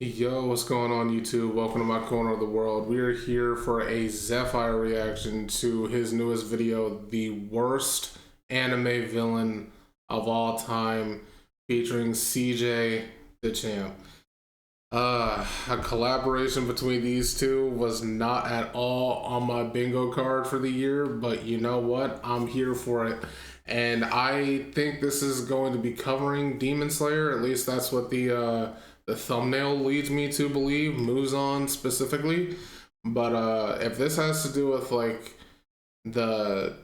Yo, what's going on YouTube? Welcome to my corner of the world. We are here for a Zephfire reaction to his newest video, the worst anime villain of all time, featuring CJDACHAMP. A collaboration between these two was not at all on my bingo card for the year, but you know what? I'm here for it. And I think this is going to be covering Demon Slayer. At least that's what the thumbnail leads me to believe, Muzan specifically. But if this has to do with like the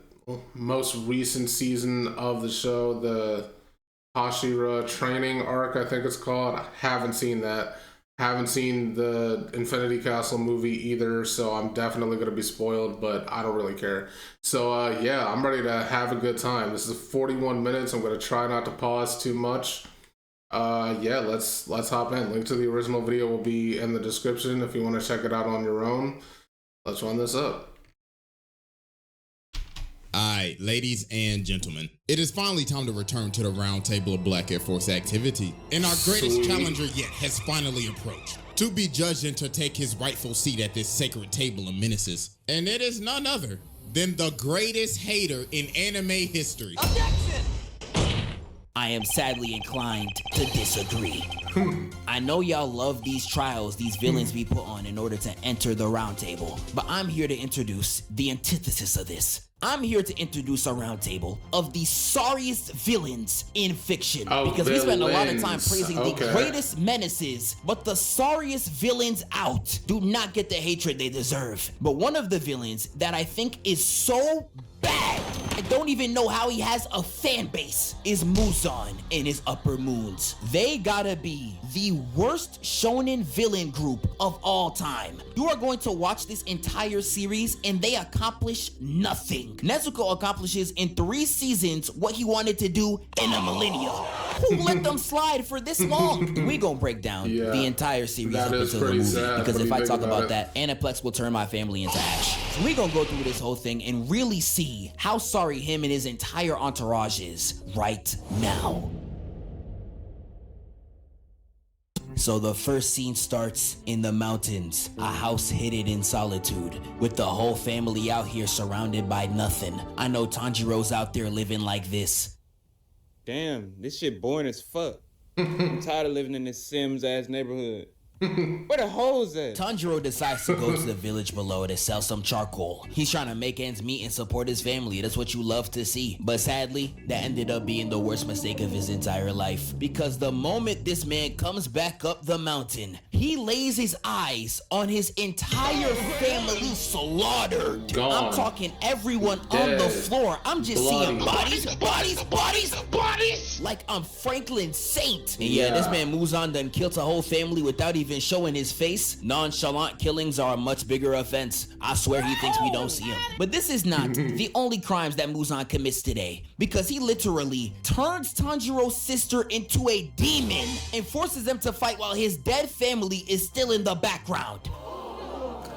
most recent season of the show, the Hashira training arc, I think it's called, I haven't seen that. Haven't seen the Infinity Castle movie either, so I'm definitely going to be spoiled, but I don't really care. So yeah, I'm ready to have a good time. This is 41 minutes. I'm going to try not to pause too much. Yeah, let's hop in. Link to the original video will be in the description if you want to check it out on your own. Let's run this up. Alright, ladies and gentlemen, it is finally time to return to the round table of Black Air Force activity, and our greatest challenger yet has finally approached, to be judged and to take his rightful seat at this sacred table of menaces. And it is none other than the greatest hater in anime history. Objection! I am sadly inclined to disagree. I know y'all love these trials these villains be put on in order to enter the round table, but I'm here to introduce the antithesis of this. I'm here to introduce a round table of the sorriest villains in fiction. Because we spend a lot of time praising the greatest menaces, but the sorriest villains out do not get the hatred they deserve. But one of the villains that I think is so bad, I don't even know how he has a fan base, is Muzan and his Upper Moons. They gotta be the worst shonen villain group of all time. You are going to watch this entire series and they accomplish nothing. Nezuko accomplishes in 3 seasons what he wanted to do in a millennia. Who let them slide for this long? We gonna break down the entire series up until the movie, because if I talk about that, Aniplex will turn my family into ash. So we gonna go through this whole thing and really see how sorry him and his entire entourage is right now. So the first scene starts in the mountains, a house hidden in solitude, with the whole family out here surrounded by nothing. I know Tanjiro's out there living like this. Damn, this shit boring as fuck. I'm tired of living in this Sims-ass neighborhood. Where the hoes at? Tanjiro decides to go to the village below to sell some charcoal. He's trying to make ends meet and support his family. That's what you love to see. But sadly, that ended up being the worst mistake of his entire life. Because the moment this man comes back up the mountain, he lays his eyes on his entire family slaughtered. Gone. I'm talking everyone on the floor. I'm just seeing bodies. Like I'm Franklin Saint. And yeah, this man Muzan done killed a whole family without even showing his face. Nonchalant killings are a much bigger offense. I swear he thinks we don't see him. But this is not the only crimes that Muzan commits today, because he literally turns Tanjiro's sister into a demon and forces them to fight while his dead family is still in the background.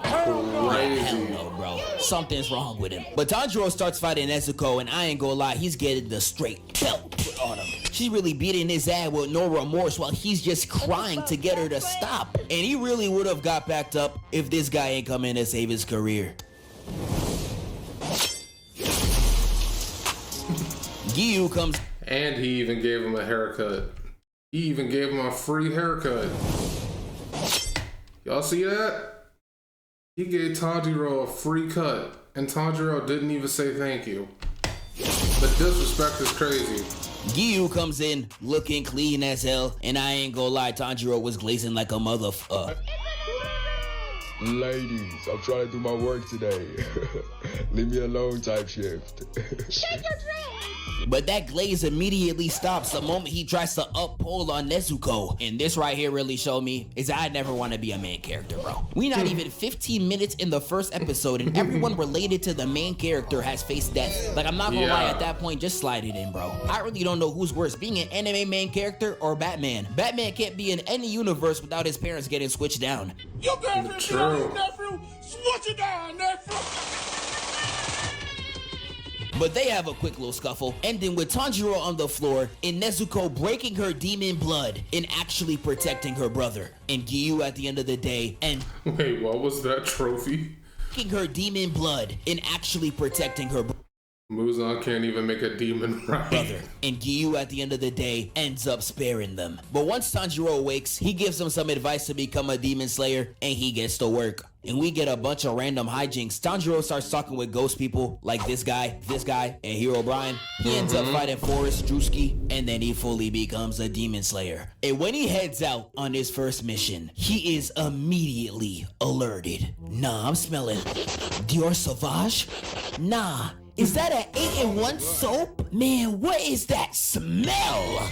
Hell no, bro. Something's wrong with him. But Tanjiro starts fighting Nezuko, and I ain't gonna lie, he's getting the straight belt put on him. She's really beating his ass with no remorse while he's just crying to get her to stop. And he really would have got backed up if this guy ain't come in to save his career. Giyu comes. And he even gave him a haircut. He even gave him a free haircut. Y'all see that? He gave Tanjiro a free cut, and Tanjiro didn't even say thank you. The disrespect is crazy. Giyu comes in looking clean as hell, and I ain't gonna lie, Tanjiro was glazing like a motherfucker. Ladies, I'm trying to do my work today. Leave me alone type shift. Shake your dress! But that glaze immediately stops the moment he tries to uphold on Nezuko. And this right here really showed me is I never want to be a main character, bro. We not even 15 minutes in the first episode and everyone related to the main character has faced death. Like, I'm not gonna lie, at that point, just slide it in, bro. I really don't know who's worse, being an anime main character or Batman. Batman can't be in any universe without his parents getting switched down. Your girlfriend down, nephew! Switch it down, nephew! But they have a quick little scuffle, ending with Tanjiro on the floor and Nezuko breaking her demon blood and actually protecting her brother. And Giyu at the end of the day and Wait, what was that trophy? her demon blood and actually protecting her Muzan can't even make a demon right. brother. And Giyu at the end of the day ends up sparing them. But once Tanjiro awakes, he gives him some advice to become a demon slayer and he gets to work. And we get a bunch of random hijinks. Tanjiro starts talking with ghost people like this guy, and Hero Brian. He ends up fighting Forrest Drewski, and then he fully becomes a demon slayer. And when he heads out on his first mission, he is immediately alerted. Nah, I'm smelling Dior Sauvage? Nah. Is that an 8-in-1 soap? Man, what is that smell?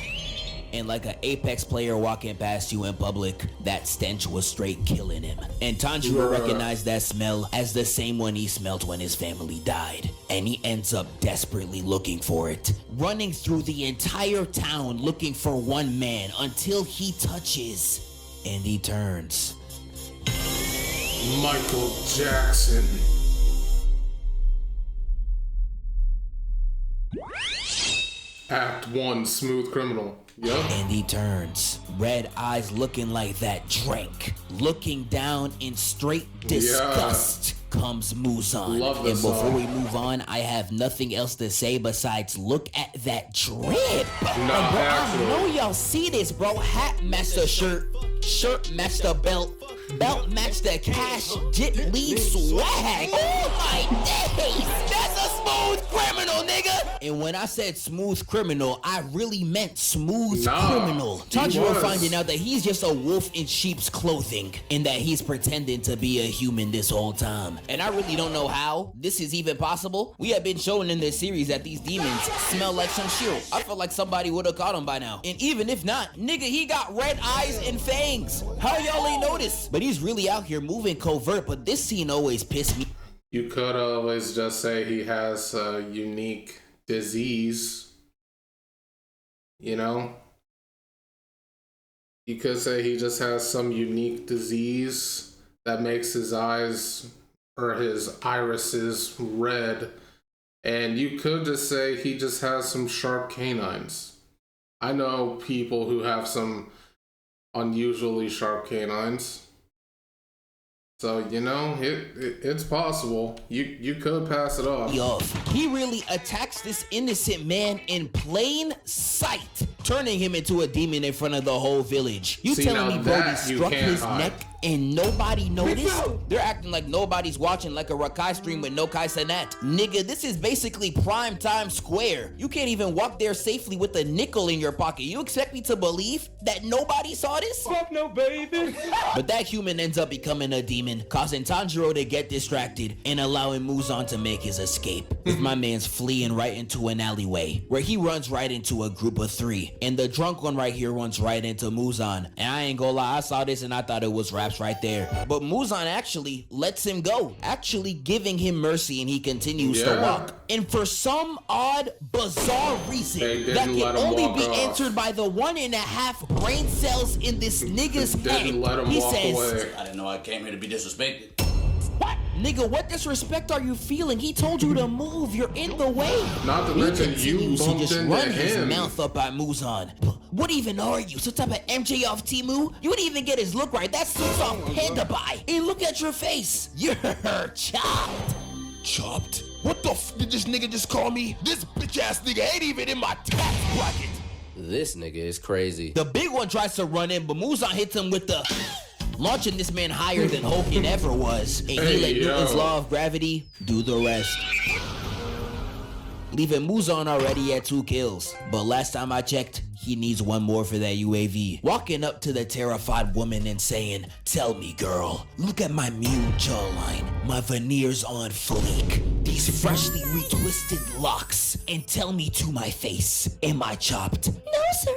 And like an Apex player walking past you in public, that stench was straight killing him. And Tanjiro recognized that smell as the same one he smelled when his family died. And he ends up desperately looking for it, running through the entire town looking for one man until he touches and he turns. Michael Jackson. Act 1, Smooth Criminal. Yep. And he turns, red eyes looking like that drink, looking down in straight disgust. Comes Muzan. Love And this before song. we move on, I have nothing else to say besides look at that drip. Like, bro, I actually. know y'all see this, bro. Hat matched the shirt, shirt matched the belt, belt matched the cash, Jit lead swag. Oh my days, that's a smooth criminal, nigga. And when I said smooth criminal, I really meant smooth criminal. he Tanjiro was. finding out that he's just a wolf in sheep's clothing and that he's pretending to be a human this whole time. And I really don't know how this is even possible. We have been shown in this series that these demons smell like some shiro. I feel like somebody would have caught him by now. And even if not, nigga, he got red eyes and fangs. How y'all ain't noticed? But he's really out here moving covert, but this scene always pissed me. You could always just say he has a unique disease. You know? You could say he just has some unique disease that makes his eyes or his irises red. And you could just say he just has some sharp canines. I know people who have some unusually sharp canines. So, you know, it's possible. You could pass it off. He really attacks this innocent man in plain sight, turning him into a demon in front of the whole village. You See, telling now me Brody that you struck can't his hide. neck and nobody noticed? They're acting like nobody's watching, like a Rakai stream with no Kai Cenat. Nigga, this is basically prime time square. You can't even walk there safely with a nickel in your pocket. You expect me to believe that nobody saw this? Fuck no, baby. But that human ends up becoming a demon, causing Tanjiro to get distracted and allowing Muzan to make his escape. With my man's fleeing right into an alleyway, where he runs right into a group of 3. And the drunk one right here runs right into Muzan. And I ain't gonna lie, I saw this and I thought it was raps right there. But Muzan actually lets him go, actually giving him mercy, and he continues to walk. And for some odd, bizarre reason that can only be answered by the 1.5 brain cells in this nigga's head, he says, I didn't know I came here to be disrespected. what? Nigga, what disrespect are you feeling? He told you to move. You're in the way. Not to He mention you continues to bumped just into run his him. mouth up at Muzan. What even are you? Some type of MJ off Timu? You didn't even get his look right. That suit's off Panda Buy. And look at your face. You're chopped. Chopped? What the f did this nigga just call me? This bitch ass nigga ain't even in my tax bracket. This nigga is crazy. The big one tries to run in, but Muzan hits him with the... launching this man higher than Hogan ever was. And he let Newton's law of gravity do the rest, leaving Muzan already at 2 kills. But last time I checked, he needs 1 more for that UAV. Walking up to the terrified woman and saying, tell me, girl, look at my mule jawline, my veneers on fleek, these freshly retwisted locks, and tell me to my face, am I chopped? No, sir.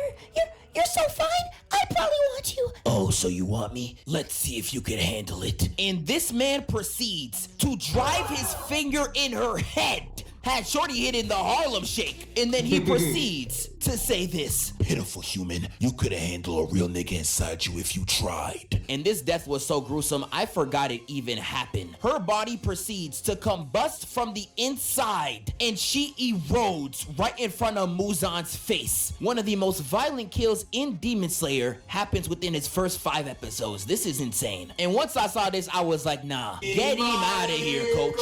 You're so fine. I probably want you. Oh, so you want me? Let's see if you can handle it. And this man proceeds to drive his finger in her head. Had Shorty hit in the Harlem Shake. And then he proceeds to say this. Pitiful human, you could have handled a real nigga inside you if you tried. And this death was so gruesome, I forgot it even happened. Her body proceeds to combust from the inside, and she erodes right in front of Muzan's face. One of the most violent kills in Demon Slayer happens within its first 5 episodes. This is insane. And once I saw this, I was like, nah, get him out of here, coach.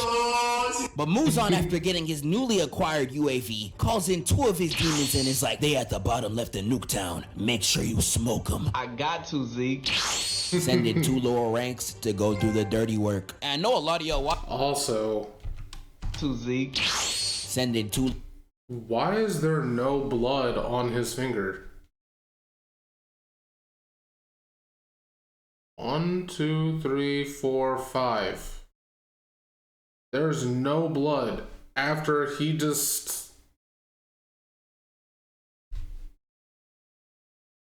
But Muzan, after getting his newly acquired UAV, calls in 2 of his demons and is like, they at the bottom left in Nuketown. Make sure you smoke them. I got to, Zeke. Sending 2 lower ranks to go do the dirty work. And I know a lot of y'all Also, to Zeke. Sending 2. why is there no blood on his finger? 1, 2, 3, 4, 5. There's no blood after he just...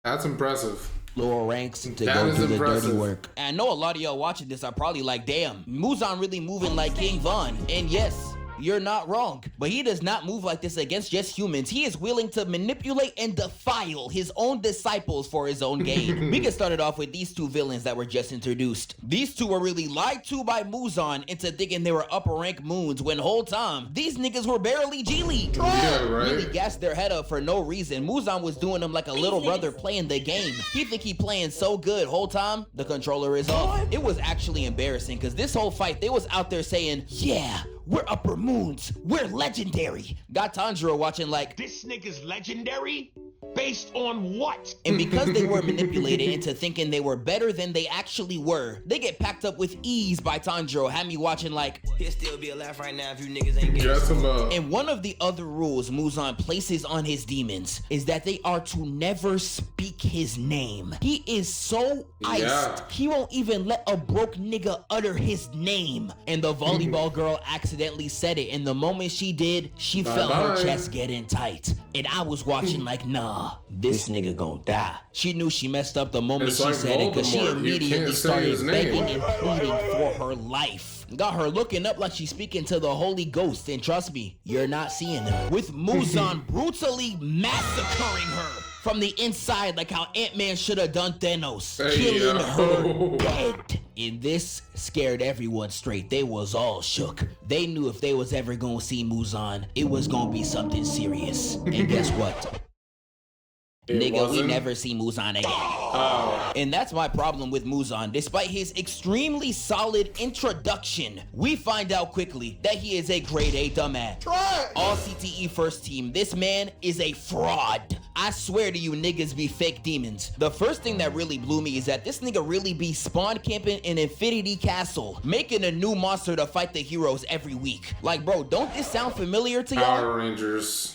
That's impressive. Lower ranks to That go is do the impressive. dirty work. And I know a lot of y'all watching this are probably like, damn, Muzan really moving like King Von. And yes, you're not wrong. But he does not move like this against just humans. He is willing to manipulate and defile his own disciples for his own gain. We get started off with these 2 villains that were just introduced. These 2 were really lied to by Muzan into thinking they were upper rank moons when whole time these niggas were barely G League. Yeah, right. Really gassed their head up for no reason. Muzan was doing them like a little brother playing the game. He think he playing so good whole time the controller is off. It was actually embarrassing because this whole fight they was out there saying, yeah, we're upper moons. We're legendary. Got Tanjiro watching like, This nigga's legendary? Based on what? and because they were manipulated into thinking they were better than they actually were, they get packed up with ease by Tanjiro, had me watching like, he'll still be alive right now if you niggas ain't getting Dress him up. and one of the other rules Muzan places on his demons is that they are to never speak his name. He is so iced, Yeah. he won't even let a broke nigga utter his name. And the volleyball girl accidentally said it, and the moment she did, she felt her Bye-bye. chest getting tight. And I was watching like, nah, this nigga gon' die. She knew she messed up the moment It's she like said it, because she Voldemort. You immediately can't say started his name. begging and pleading for her life. Got her looking up like she's speaking to the Holy Ghost, and trust me, you're not seeing him. With Muzan brutally massacring her from the inside like how Ant-Man should have done Thanos, Hey, killing yo. her dead. And this scared everyone straight. They was all shook. They knew if they was ever gonna see Muzan, it was gonna be something serious. And guess what? It Nigga, we wasn't? never see Muzan again. Oh. And that's my problem with Muzan. Despite his extremely solid introduction, we find out quickly that he is a grade A dumbass. All CTE first team, this man is a fraud. I swear to you, niggas be fake demons. The first thing that really blew me is that this nigga really be spawn camping in Infinity Castle, making a new monster to fight the heroes every week. Like, bro, don't this sound familiar to y'all? Power Rangers.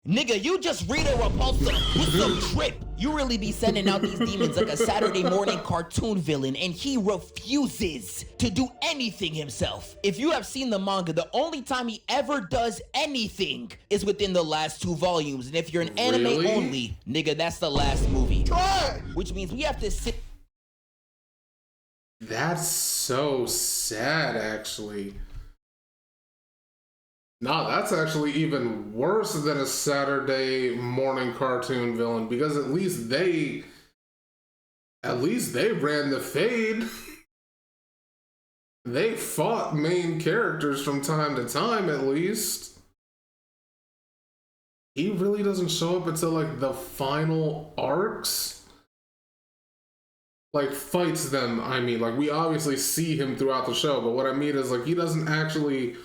Nigga, you just read a repulsor with some drip. You really be sending out these demons like a Saturday morning cartoon villain, and he refuses to do anything himself. If you have seen the manga, the only time he ever does anything is within the last 2 volumes. And if you're an anime Really? only, nigga, that's the last movie. Which means we have to sit. That's so sad, actually. No, that's actually even worse than a Saturday morning cartoon villain, because at least they ran the fade. They fought main characters from time to time, at least. He really doesn't show up until like the final arcs. Like fights them, I mean, like we obviously see him throughout the show, but what I mean is like he doesn't actually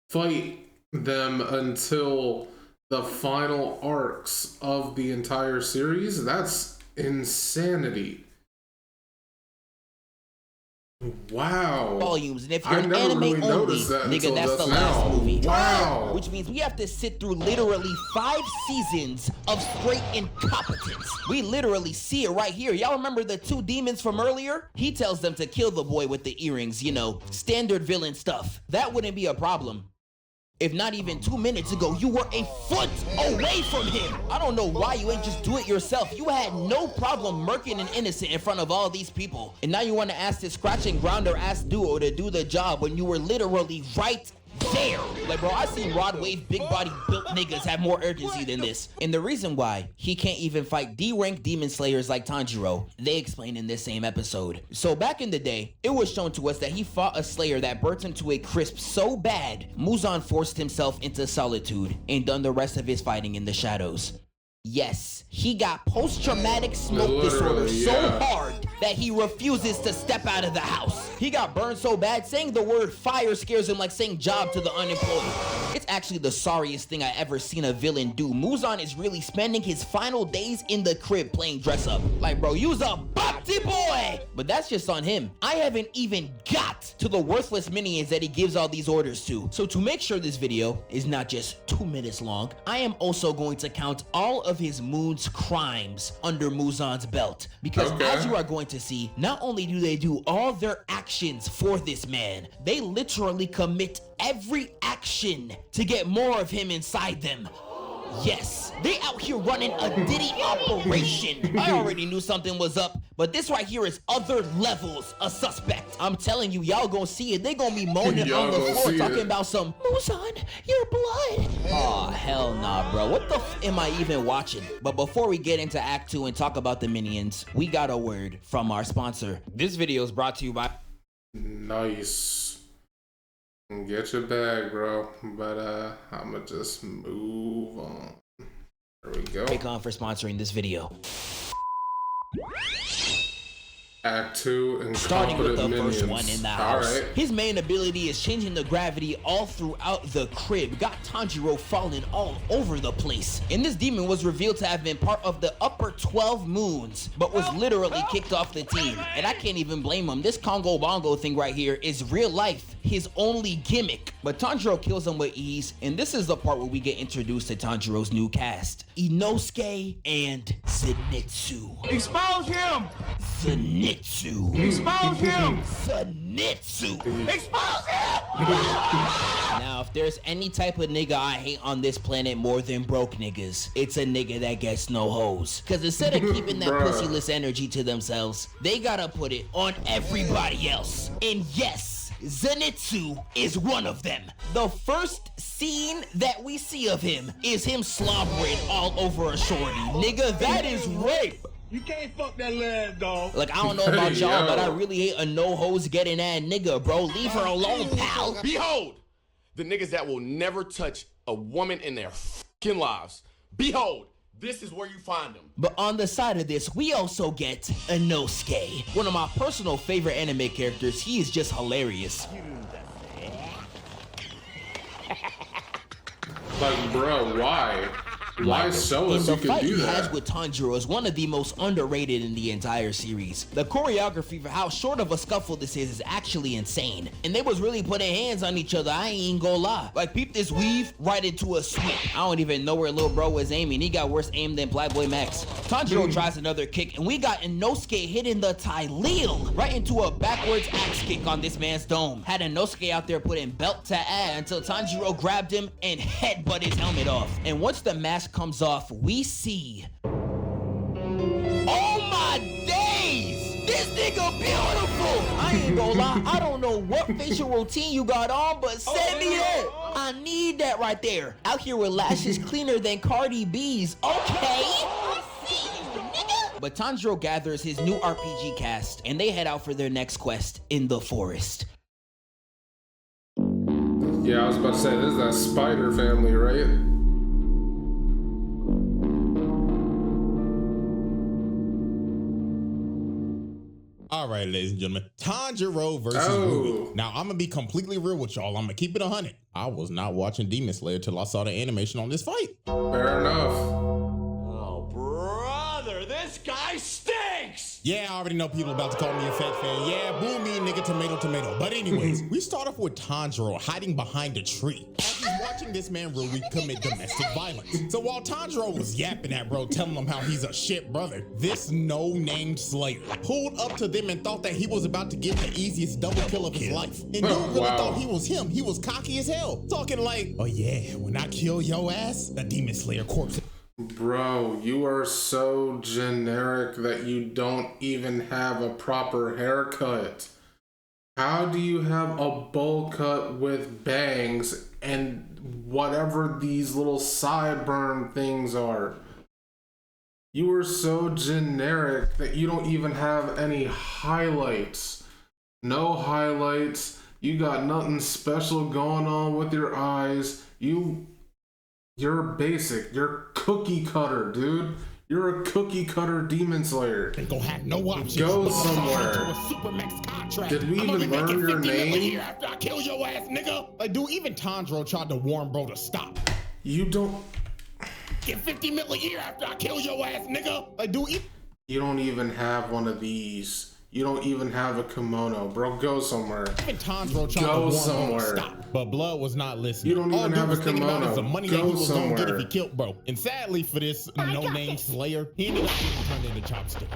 fight them until the final arcs of the entire series. That's insanity. Wow. Volumes, and if you're I an never anime really only, noticed that nigga, until that's the just last now. movie. Wow. Which means we have to sit through literally 5 seasons of straight incompetence. We literally see it right here. Y'all remember the 2 demons from earlier? He tells them to kill the boy with the earrings, you know, standard villain stuff. That wouldn't be a problem. If not even 2 minutes ago, you were a foot away from him. I don't know why you ain't just do it yourself. You had no problem murking an innocent in front of all these people. And now you want to ask this scratch and grounder ass duo to do the job when you were literally right there. Like, bro, I seen Rod Wave big body built niggas have more urgency than this. And the reason why he can't even fight D-rank demon slayers like Tanjiro, they explain in this same episode. So back in the day, it was shown to us that he fought a slayer that burnt him to a crisp so bad, Muzan forced himself into solitude and done the rest of his fighting in the shadows. Yes, he got post-traumatic smoke disorder so hard that he refuses to step out of the house. He got burned so bad, saying the word fire scares him like saying job to the unemployed. It's actually the sorriest thing I ever seen a villain do. Muzan is really spending his final days in the crib playing dress up. Like, bro, you's a bopty boy! But that's just on him. I haven't even got to the worthless minions that he gives all these orders to. So to make sure this video is not just 2 minutes long, I am also going to count all of his moon's crimes under Muzan's belt. Because as you are going to see, not only do they do all their actions for this man, they literally commit every action to get more of him inside them. Yes, they out here running a Diddy operation. I already knew something was up, but this right here is other levels of suspect. I'm telling you, y'all gonna see it. They gonna be moaning on the floor talking about some Muzan, your blood. Oh, hell nah, bro. What the f am I even watching? But before we get into Act 2 and talk about the minions, we got a word from our sponsor. This video is brought to you by... Nice. Get your bag, bro. But I'ma just move on. There we go. Raycon for sponsoring this video. Act 2 and starting with the minions. first one in the house. Right. His main ability is changing the gravity all throughout the crib. Got Tanjiro falling all over the place. And this demon was revealed to have been part of the upper 12 moons, but was literally kicked off the team. And I can't even blame him. This Congo Bongo thing right here is real life, his only gimmick. But Tanjiro kills him with ease, and this is the part where we get introduced to Tanjiro's new cast. Inosuke and Zenitsu. Expose him! Zenitsu. Expose him! Zenitsu. Expose him! Now, if there's any type of nigga I hate on this planet more than broke niggas, it's a nigga that gets no hoes. Cause instead of keeping that pussyless energy to themselves, they gotta put it on everybody else. And yes, Zenitsu is one of them. The first scene that we see of him is him slobbering all over a shorty. Nigga, that is rape. You can't fuck that lad, dog. Like, I don't know about y'all, but I really hate a no hoes getting that nigga, bro. Leave her alone, pal. Behold, the niggas that will never touch a woman in their fucking lives. Behold, this is where you find them. But on the side of this, we also get Inosuke, one of my personal favorite anime characters. He is just hilarious. Like, bro, why? Why show us you can do that? The fight he has with Tanjiro is one of the most underrated in the entire series. The choreography for how short of a scuffle this is actually insane. And they was really putting hands on each other, I ain't gonna lie. Like, peep this weave right into a sweep. I don't even know where little bro was aiming. He got worse aim than Black Boy Max. Tanjiro tries another kick, and we got Inosuke hitting the Tyleel right into a backwards axe kick on this man's dome. Had Inosuke out there putting belt to ass until Tanjiro grabbed him and headbutt his helmet off. And once the mask comes off, we see... Oh my days! This nigga beautiful! I ain't gonna lie, I don't know what facial routine you got on, but send me that! I need that right there. Out here with lashes cleaner than Cardi B's, okay? I see you, nigga! But Tanjiro gathers his new RPG cast, and they head out for their next quest in the forest. Yeah, I was about to say, this is that spider family, right? All right, ladies and gentlemen, Tanjiro versus Ruby. Now, I'm gonna be completely real with y'all. I'm gonna keep it 100. I was not watching Demon Slayer till I saw the animation on this fight. Fair enough. Oh, brother, this guy stinks! Yeah, I already know people about to call me a fat fan. Yeah, boo me, nigga, tomato, tomato. But anyways, we start off with Tanjiro hiding behind a tree as he's watching this man Rui commit domestic violence. So while Tanjiro was yapping at bro, telling him how he's a shit brother, this no-named slayer pulled up to them and thought that he was about to get the easiest double kill of his life. And dude really thought he was him. He was cocky as hell. Talking like, oh yeah, when I kill your ass, the Demon Slayer corpse. Bro, you are so generic that you don't even have a proper haircut. How do you have a bowl cut with bangs and whatever these little sideburn things are? You are so generic that you don't even have any highlights. No highlights. You got nothing special going on with your eyes. You're basic. You're cookie cutter, dude. You're a cookie cutter demon slayer. Ain't gonna have no options. Go somewhere. Did we even learn your name? After I kill your ass, nigga. Like, dude, even Tondro tried to warn bro to stop. You don't. Get 50 mil a year after I kill your ass, nigga. Like, dude, you don't even have one of these. You don't even have a kimono, bro. Go somewhere. Even Tondro tried to warn bro to stop, but Blood was not listening. You don't even have a kimono. The money Go that he was somewhere. gonna get if he killed bro. And sadly for this no-name Slayer, he ended up getting turned into Chopstick.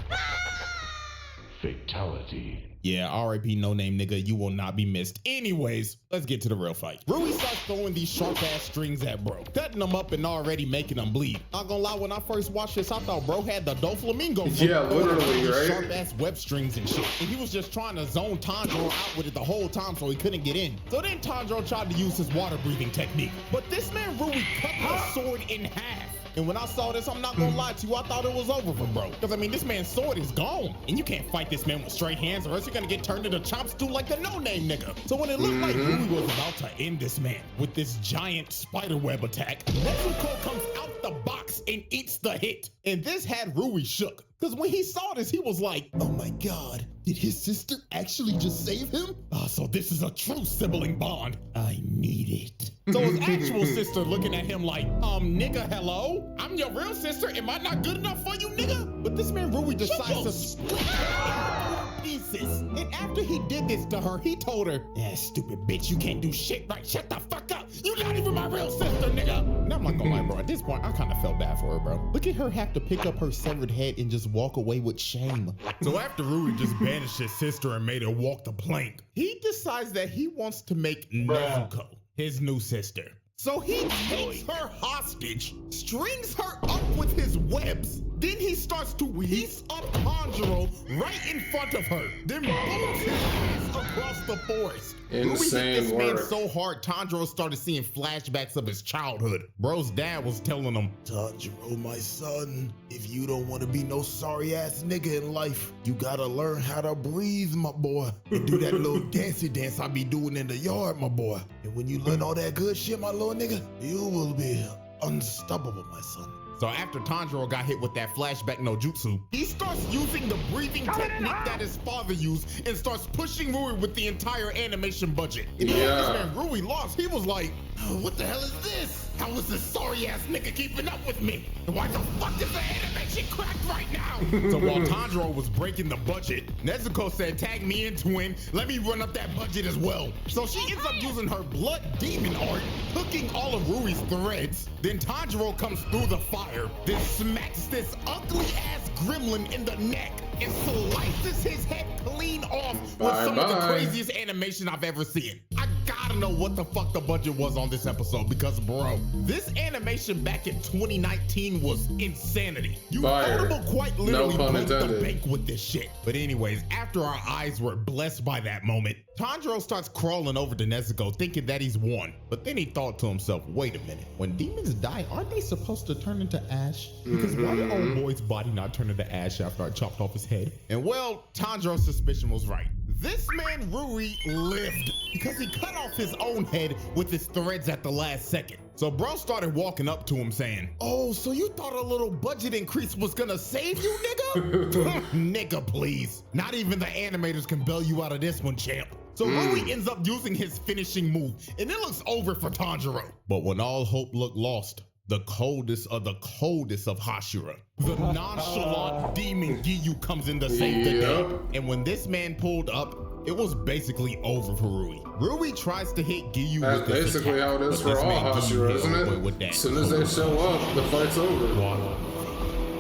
Fatality. Yeah, R.I.P. no-name nigga, you will not be missed. Anyways, let's get to the real fight. Rui starts throwing these sharp-ass strings at bro, cutting them up and already making them bleed. Not gonna lie, when I first watched this, I thought bro had the Doflamingo. Yeah, literally, right? Sharp-ass web strings and shit. And he was just trying to zone Tondro out with it the whole time so he couldn't get in. So then Tondro tried to use his water-breathing technique. But this man Rui cut the sword in half. And when I saw this, I'm not gonna lie to you, I thought it was over for bro. Because I mean, this man's sword is gone. And you can't fight this man with straight hands or else you're gonna get turned into chop stew like the no-name nigga. So when it looked like Rui was about to end this man with this giant spiderweb attack, Nezuko comes out the box and eats the hit. And this had Rui shook. Because when he saw this, he was like, oh my God, did his sister actually just save him? So this is a true sibling bond. I need it. So his actual sister looking at him like, nigga, hello? I'm your real sister. Am I not good enough for you, nigga? But this man Rui decides to split her in pieces. And after he did this to her, he told her, yeah, stupid bitch, you can't do shit right. Shut the fuck up. You not even my real sister, nigga. And I'm not gonna lie, bro. At this point, I kind of felt bad for her, bro. Look at her have to pick up her severed head and just walk away with shame. So after Rui just banished his sister and made her walk the plank, he decides that he wants to make Nezuko his new sister. So he takes her hostage, strings her up with his webs, then he starts to piece up Tanjiro right in front of her, then booms his ass across the forest. Insane Rui hit this work. man so hard, Tanjiro started seeing flashbacks of his childhood. Bro's dad was telling him, Tanjiro, my son, if you don't want to be no sorry ass nigga in life, you gotta learn how to breathe, my boy, and do that little dancey dance I be doing in the yard, my boy. And when you learn all that good shit, my little nigga, you will be unstoppable, my son. So after Tanjiro got hit with that flashback no jutsu, he starts using the breathing technique that his father used and starts pushing Rui with the entire animation budget. And this man Rui lost. He was like, oh, what the hell is this? How is this sorry ass nigga keeping up with me? And why the fuck is the animation cracked right now? So while Tanjiro was breaking the budget, Nezuko said, tag me in, twin. Let me run up that budget as well. So she ends up using her blood demon art, hooking all of Rui's threads. Then Tanjiro comes through the fire, then smacks this ugly ass gremlin in the neck and slices his head clean off with some of the craziest animation I've ever seen. I gotta know what the fuck the budget was on this episode because, bro, this animation back in 2019 was insanity. You Notable quite literally broke the bank with this shit. But anyways, after our eyes were blessed by that moment, Tanjiro starts crawling over to Nezuko thinking that he's won. But then he thought to himself, wait a minute, when demons die, aren't they supposed to turn into ash? Because why did old boy's body not turn into ash after I chopped off his head? And well, Tanjiro's suspicion was right. This man Rui lived because he cut off his own head with his threads at the last second. So bro started walking up to him saying, oh, so you thought a little budget increase was gonna save you, nigga? Nigga, please. Not even the animators can bail you out of this one, champ. So Rui ends up using his finishing move, and it looks over for Tanjiro. But when all hope looked lost, the coldest of Hashira, the nonchalant demon Giyu comes in to save the day. And when this man pulled up, it was basically over for Rui. Rui tries to hit Giyu with this basically attack, how it is for all Hashira, isn't it? As soon as they show up, the fight's over.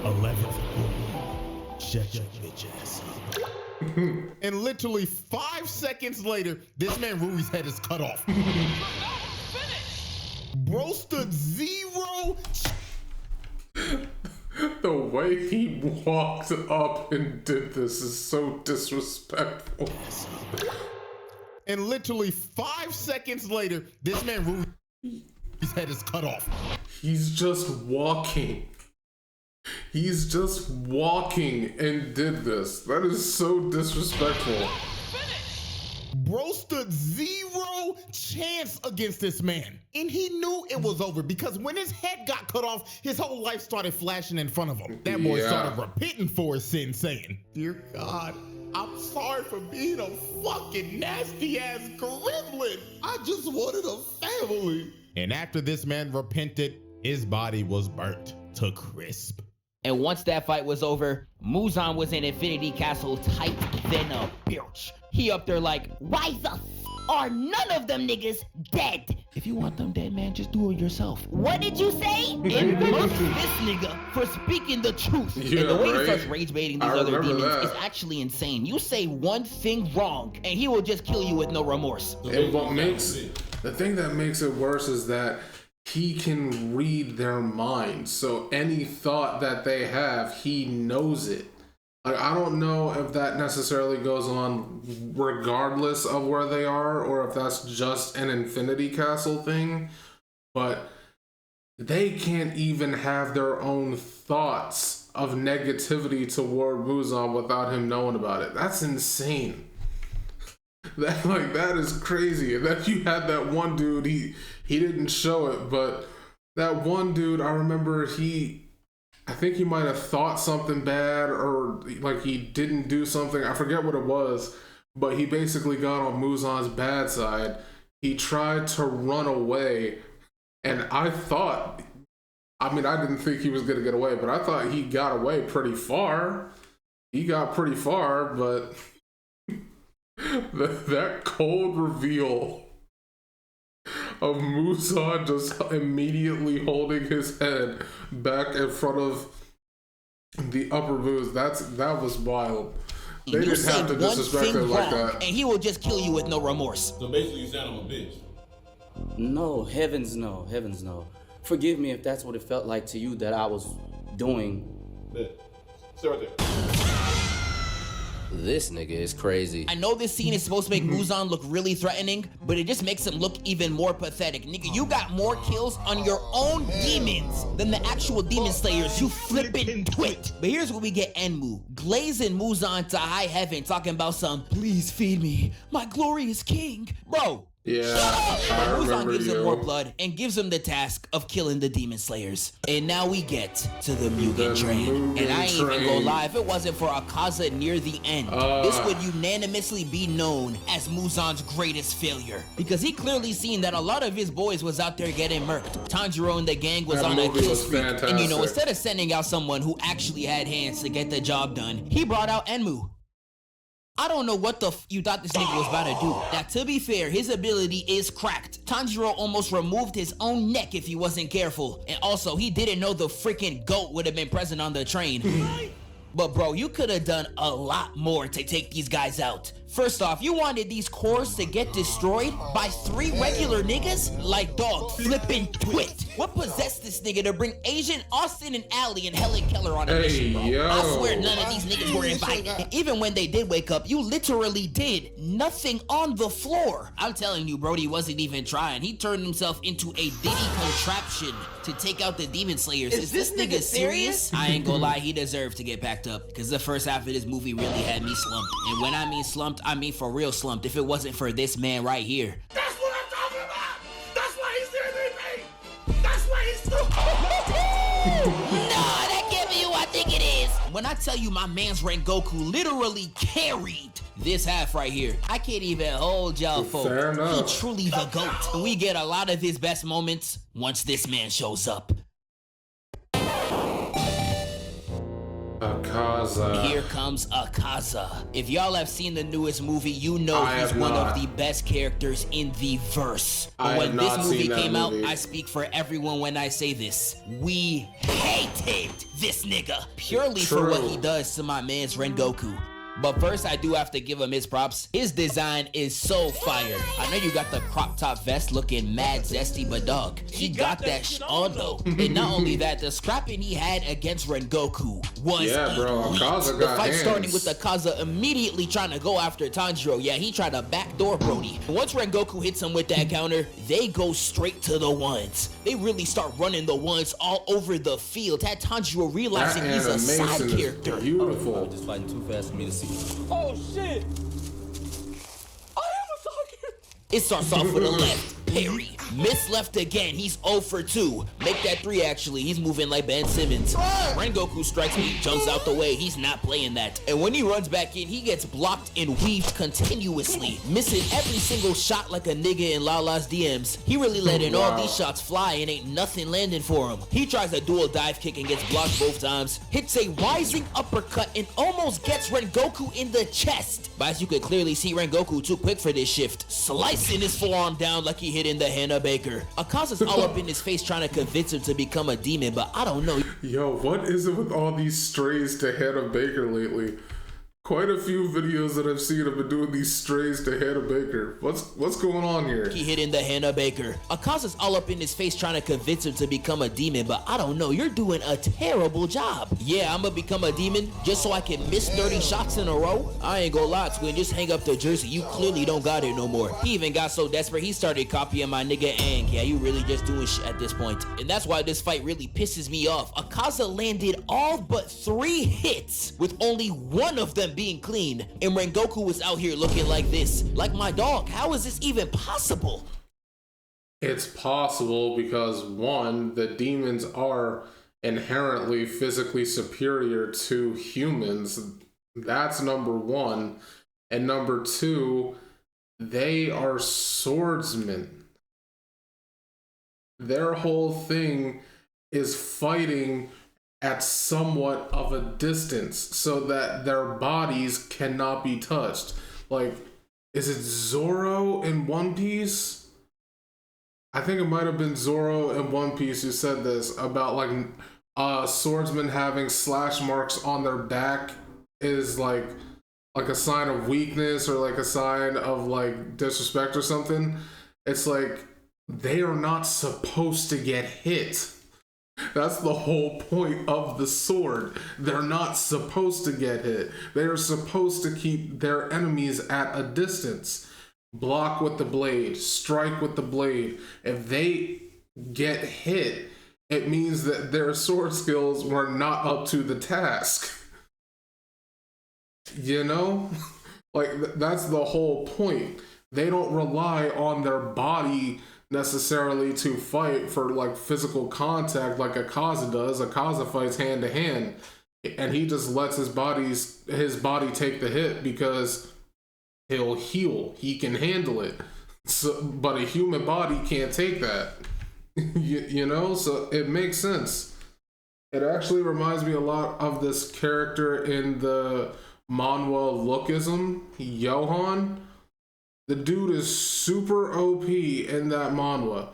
11th. Shut your bitch ass up. And literally 5 seconds later, this man Rui's head is cut off. Bro stood 0. The way he walked up and did this is so disrespectful. And literally 5 seconds later, this man, his head is cut off. He's just walking. He's just walking and did this. That is so disrespectful. Bro stood 0 chance against this man. And he knew it was over because when his head got cut off, his whole life started flashing in front of him. That boy started repenting for his sin, saying, "Dear God, I'm sorry for being a fucking nasty ass gremlin. I just wanted a family." And after this man repented, his body was burnt to crisp. And once that fight was over, Muzan was in Infinity Castle tight than a bitch. He up there like, Why the f are none of them niggas dead? if you want them dead, man, just do it yourself. What did you say? And murder this nigga for speaking the truth. Yeah, and the way he right? starts rage baiting these other demons is actually insane. You say one thing wrong, and he will just kill you with no remorse. And the thing that makes it worse is that he can read their minds. So any thought that they have, he knows it. I don't know if that necessarily goes on regardless of where they are, or if that's just an Infinity Castle thing, but they can't even have their own thoughts of negativity toward Muzan without him knowing about it. That's insane. That is crazy. And then you had that one dude, he didn't show it, but that one dude, I remember I think he might have thought something bad, or like he didn't do something. I forget what it was, but he basically got on Muzan's bad side. He tried to run away, and I didn't think he was going to get away, but I thought he got away pretty far. He got pretty far, but that cold reveal of Muzan just immediately holding his head back in front of the upper booth, that was wild. They didn't have to disrespect him like that. And he will just kill you with no remorse. So basically you said I'm a bitch. No, heavens no, heavens no. Forgive me if that's what it felt like to you that I was doing. Stay right there. This nigga is crazy. I know this scene is supposed to make Muzan look really threatening, but it just makes him look even more pathetic. Nigga, you got more kills on your own demons than the actual demon slayers, you flippin' twit. But here's where we get Enmu, glazing Muzan to high heaven, talking about some, please feed me, my glorious king. Bro, yeah, Muzan gives him more blood and gives him the task of killing the demon slayers. And now we get to the Mugen Train. And I ain't even gonna lie, if it wasn't for Akaza near the end, this would unanimously be known as Muzan's greatest failure. Because he clearly seen that a lot of his boys was out there getting murked. Tanjiro and the gang was on a kill streak. And you know, instead of sending out someone who actually had hands to get the job done, he brought out Enmu. I don't know what the you thought this nigga was about to do. Now, to be fair, his ability is cracked. Tanjiro almost removed his own neck if he wasn't careful. And also, he didn't know the freaking goat would have been present on the train. But bro, you could have done a lot more to take these guys out. First off, you wanted these cores to get destroyed by 3 regular niggas? Like dog, flippin' twit. What possessed this nigga to bring Asian, Austin, and Allie and Helen Keller on a mission, bro? Yo. I swear none of these niggas were invited. And even when they did wake up, you literally did nothing on the floor. I'm telling you, Brody wasn't even trying. He turned himself into a Diddy contraption to take out the Demon Slayers. Is this nigga serious? I ain't gonna lie, he deserved to get packed up, because the first half of this movie really had me slumped. And when I mean slumped, I mean for real slumped, if it wasn't for this man right here. That's what I'm talking about! That's why he's there, baby! That's why he's still... Nah, that can't be who I think it is. When I tell you my man's Rengoku literally carried this half right here, I can't even hold y'all folk. Fair enough. He truly the GOAT. We get a lot of his best moments once this man shows up. Akaza. Here comes Akaza. If y'all have seen the newest movie, you know he's one of the best characters in the verse. But when this movie came out, I speak for everyone when I say this. We hated this nigga purely for what he does to my man's Rengoku. But first, I do have to give him his props. His design is so fire. I know you got the crop top vest looking mad zesty, but dog, he got that shit on though. And not only that, the scrapping he had against Rengoku was elite. Akaza The got fight hands. starting with Akaza immediately trying to go after Tanjiro. Yeah, he tried to backdoor Brody. Once Rengoku hits him with that counter, they go straight to the ones. They really start running the ones all over the field. Had Tanjiro realizing he's a side character. Beautiful. I was just fighting too fast for me to see. Oh shit! It starts off with a left parry. Miss left again. He's 0 for 2. Make that 3 actually. He's moving like Ben Simmons. Rengoku strikes me, jumps out the way. He's not playing that. And when he runs back in, he gets blocked and weaved continuously, missing every single shot like a nigga in Lala's DMs. He really letting all these shots fly and ain't nothing landing for him. He tries a dual dive kick and gets blocked both times. Hits a rising uppercut and almost gets Rengoku in the chest. But as you could clearly see, Rengoku too quick for this shift. Slicing his forearm down like he hit in the Hannah Baker. Akaza's all up in his face trying to convince him to become a demon, but I don't know. Yo, what is it with all these strays to Hannah Baker lately? Quite a few videos that I've seen have been doing these strays to Hannah Baker. What's going on here? He hit in the Hannah Baker. Akaza's all up in his face trying to convince him to become a demon, but I don't know. You're doing a terrible job. Yeah, I'm gonna become a demon just so I can miss 30 shots in a row? I ain't gonna lie, Twin. Just hang up the jersey. You clearly don't got it no more. He even got so desperate he started copying my nigga Aang. Yeah, you really just doing shit at this point. And that's why this fight really pisses me off. Akaza landed all but 3 hits with only one of them being clean, and Rengoku was out here looking like this. Like my dog, how is this even possible? It's possible because 1, the demons are inherently physically superior to humans. That's number 1. And number 2, they are swordsmen. Their whole thing is fighting at somewhat of a distance so that their bodies cannot be touched. Like, is it Zoro in One Piece? I think it might have been Zoro in One Piece who said this about like swordsmen having slash marks on their back is like a sign of weakness or like a sign of like disrespect or something. It's like they are not supposed to get hit. That's the whole point of the sword. They're not supposed to get hit. They are supposed to keep their enemies at a distance. Block with the blade, strike with the blade. If they get hit, it means that their sword skills were not up to the task. You know? Like, that's the whole point. They don't rely on their body necessarily to fight for like physical contact like Akaza does. Akaza fights hand to hand, and he just lets his body take the hit because he'll heal. He can handle it. So, but a human body can't take that. you know, so it makes sense. It actually reminds me a lot of this character in the manhwa Lookism, Johan. The dude is super OP in that manhwa.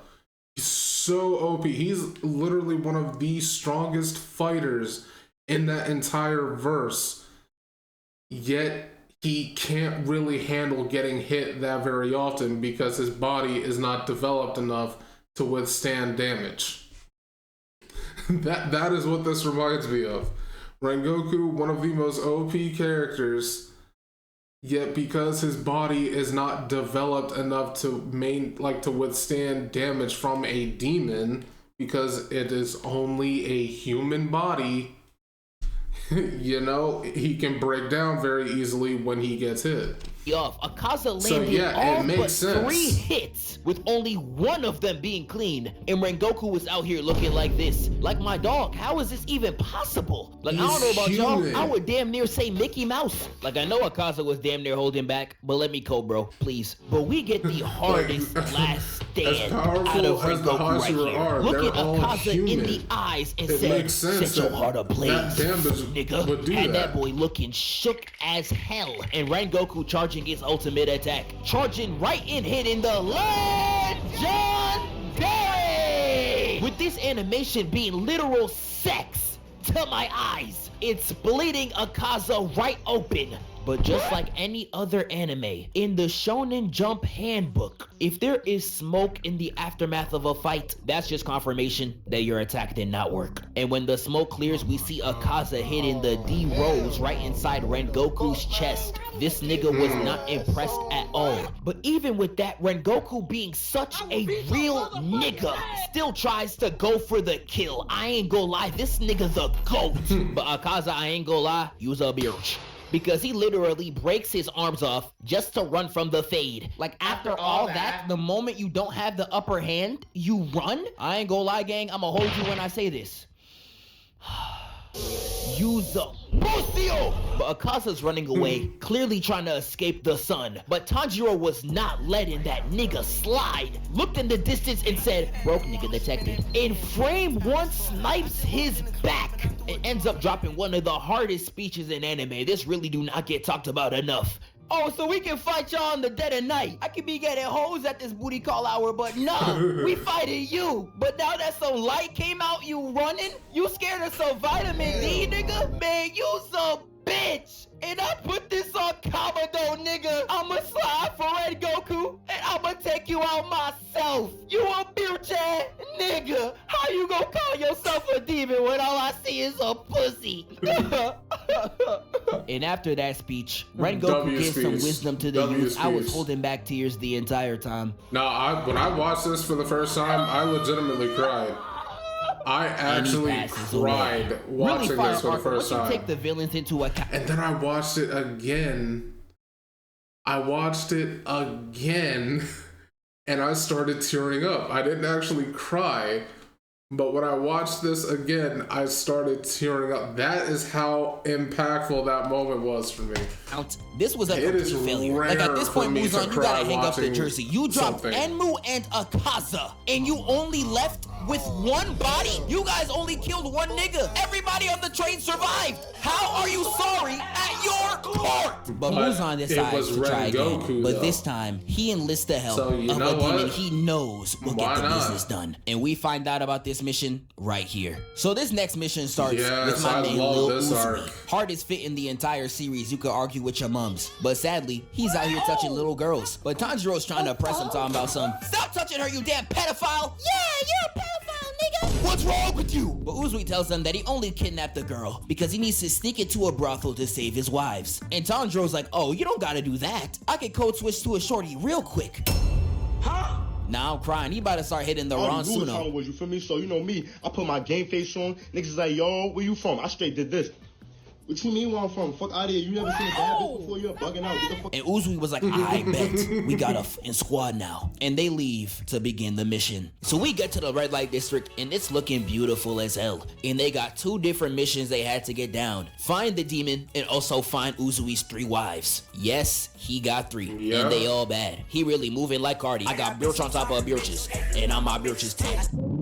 He's so OP. He's literally one of the strongest fighters in that entire verse. Yet he can't really handle getting hit that very often because his body is not developed enough to withstand damage. That is what this reminds me of. Rengoku, one of the most OP characters, yet because his body is not developed enough to withstand damage from a demon, because it is only a human body, you know, he can break down very easily when he gets hit. Off. Akaza landed all but 3 hits with only one of them being clean, and Rengoku was out here looking like this. Like my dog, how is this even possible? Like, I don't know about y'all, I would damn near say Mickey Mouse. Like, I know Akaza was damn near holding back, but let me go, bro, please. But we get the hardest last stand out of Rengoku right here. Look at Akaza in the eyes and said, set your heart ablaze, nigga. And that boy looking shook as hell, and Rengoku charging his ultimate attack, charging right and hitting the legendary. With this animation being literal sex to my eyes, it's bleeding Akaza right open, But just like any other anime, in the Shonen Jump handbook, if there is smoke in the aftermath of a fight, that's just confirmation that your attack did not work. And when the smoke clears, we see Akaza hitting the D Rose right inside Rengoku's chest. This nigga was not impressed at all. But even with that, Rengoku being such a real nigga, still tries to go for the kill. I ain't gonna lie, this nigga's a goat. But Akaza, I ain't gonna lie, use a bitch. Because he literally breaks his arms off just to run from the fade. Like, after all that, the moment you don't have the upper hand, you run? I ain't gonna lie, gang, I'ma hold you when I say this. Use the Busio! But Akaza's running away, clearly trying to escape the sun. But Tanjiro was not letting that nigga slide. Looked in the distance and said, broke nigga detected. And frame one snipes his back. It ends up dropping one of the hardest speeches in anime. This really do not get talked about enough. Oh, so we can fight y'all in the dead of night. I could be getting hoes at this booty call hour, but nah, we fighting you. But now that some light came out, you running? You scared of some vitamin D, nigga? Man, you some bitch. And I put this on Kamado, nigga. I'ma slide for Red Goku, and I'ma take you out myself. You a bitch ass nigga. How you gonna call yourself a demon when all I see is a pussy? And after that speech, Rengoku gives some wisdom to the youth. I was holding back tears the entire time. Now, when I watched this for the first time, I legitimately cried. I actually cried watching this for the first time. Take the villains into account. And then I watched it again. And I started tearing up. I didn't actually cry, but when I watched this again, I started tearing up. That is how impactful that moment was for me. This was a complete failure. Like, at this point, Muzan, you gotta hang up the jersey. You dropped Enmu and Akaza, and you only left with one body? You guys only killed one nigga. Everybody on the train survived. How are you sorry at your court? But Muzan decides to try again. But this time, he enlists the help of a demon he knows will get the business done. And we find out about this mission right here. So this next mission starts with my man Lil Uzi. Hardest fit in the entire series, you could argue with your mums. But sadly, he's out here touching little girls. But Tanjiro's trying to press him, talking about some, stop touching her, you damn pedophile! Yeah, you're a pedophile, nigga! What's wrong with you? But Uzui tells them that he only kidnapped the girl because he needs to sneak into a brothel to save his wives. And Tanjiro's like, oh, you don't gotta do that. I can code switch to a shorty real quick. Huh? Now I'm crying. He about to start hitting the wrong Suno. You feel me? So you know me. I put my game face on. Niggas is like, yo, where you from? I straight did this. What you mean where I'm from? Fuck out of here. You never seen a bad bitch before? You're bugging out. Get the fuck. And Uzui was like, I bet. We got a f***ing squad now. And they leave to begin the mission. So we get to the red light district and it's looking beautiful as hell. And they got 2 different missions they had to get down. Find the demon and also find Uzui's 3 wives. Yes, he got 3. Yeah. And they all bad. He really moving like Cardi. I got birch on top of birches. And on my birches 10.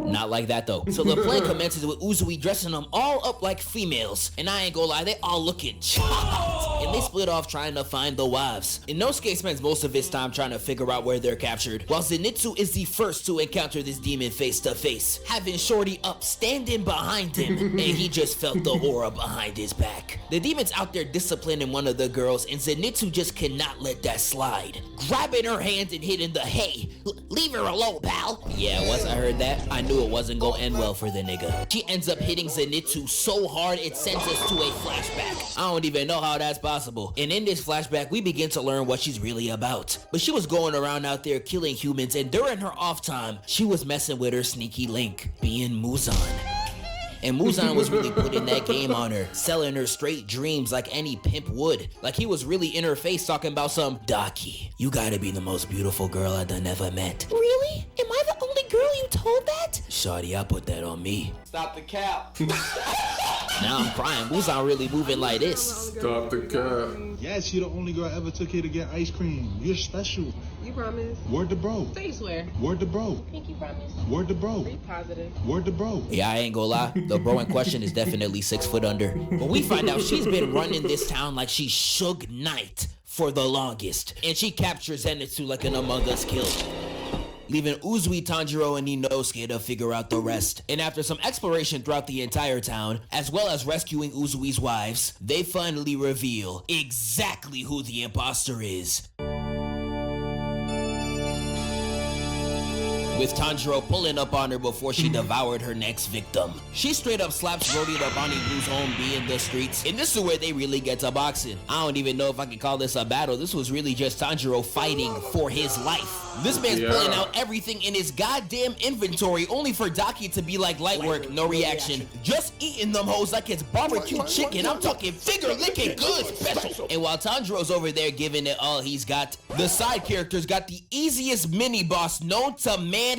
Not like that though. So the plan commences with Uzui dressing them all up like females. And I ain't gonna lie, they all looking chopped. And they split off trying to find the wives. Inosuke spends most of his time trying to figure out where they're captured, while Zenitsu is the first to encounter this demon face to face, having Shorty up standing behind him, and he just felt the aura behind his back. The demon's out there disciplining one of the girls, and Zenitsu just cannot let that slide, grabbing her hands and hitting the, hey, leave her alone, pal. Yeah, once I heard that, I knew it wasn't gonna end well for the nigga. She ends up hitting Zenitsu so hard it sends us to a flashback. I don't even know how that's possible. And in this flashback, we begin to learn what she's really about. But she was going around out there killing humans, and during her off time, she was messing with her sneaky link, being Muzan. And Muzan was really putting that game on her, selling her straight dreams like any pimp would. Like he was really in her face talking about some, Daki, you gotta be the most beautiful girl I done ever met. Really? Am I the only girl you told that? Shawty, I put that on me. Stop the cap. Now I'm crying. Muzan really moving like this. Stop the cap. Yes, you're the only girl I ever took here to get ice cream. You're special. You promise? Word to bro. Say you swear. Word to bro. Pinky promise. Word to bro. Be positive. Word to bro. Yeah, I ain't gonna lie. The bro in question is definitely 6 foot under. But we find out she's been running this town like she's Suge Knight for the longest. And she captures Zenitsu like an Among Us kill. leaving Uzui, Tanjiro, and Inosuke to figure out the rest. And after some exploration throughout the entire town, as well as rescuing Uzui's wives, they finally reveal exactly who the imposter is. With Tanjiro pulling up on her before she devoured her next victim. She straight up slaps Brody the Bonnie Blue's home B in the streets, and this is where they really get to boxing. I don't even know if I can call this a battle. This was really just Tanjiro fighting for his life. This man's pulling out everything in his goddamn inventory only for Daki to be like, light work, no reaction. Just eating them hoes like it's barbecue chicken. I'm talking finger licking good special. And while Tanjiro's over there giving it all he's got, the side characters got the easiest mini boss known to mankind.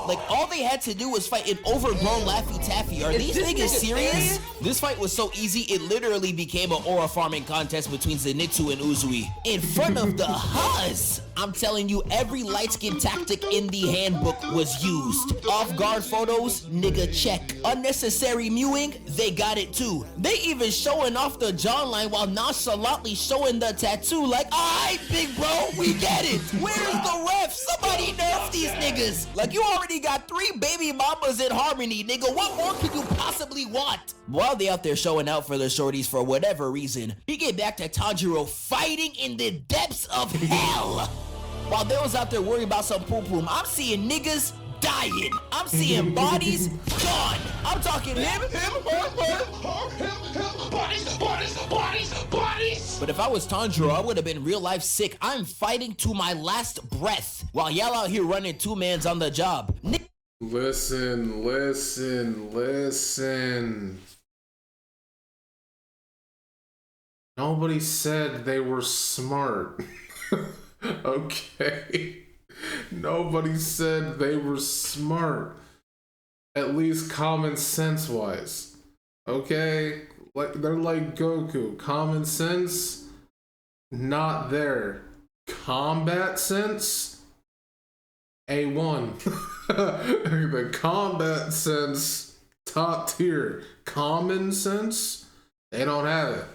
Like, all they had to do was fight an overgrown Laffy Taffy. Are these niggas serious? This fight was so easy, it literally became an aura farming contest between Zenitsu and Uzui in front of the Huz. I'm telling you, every light skin tactic in the handbook was used. Off guard photos, nigga check. Unnecessary mewing, they got it too. They even showing off the jawline while nonchalantly showing the tattoo like, alright big bro, we get it. Where's the ref? Somebody nerf these niggas. Like, you already got 3 baby mamas in harmony, nigga. What more could you possibly want? While they out there showing out for the shorties for whatever reason, we get back to Tanjiro fighting in the depths of hell. While they was out there worried about some poom, I'm seeing niggas dying. I'm seeing bodies gone. I'm talking him, bodies. But if I was Tanjiro, I would have been real life sick. I'm fighting to my last breath while y'all out here running 2-mans on the job. Listen. Nobody said they were smart. Okay. Nobody said they were smart. At least common sense wise. Okay? Like, they're like Goku. Common sense, not there. Combat sense, A1. The combat sense, top tier. Common sense, they don't have it.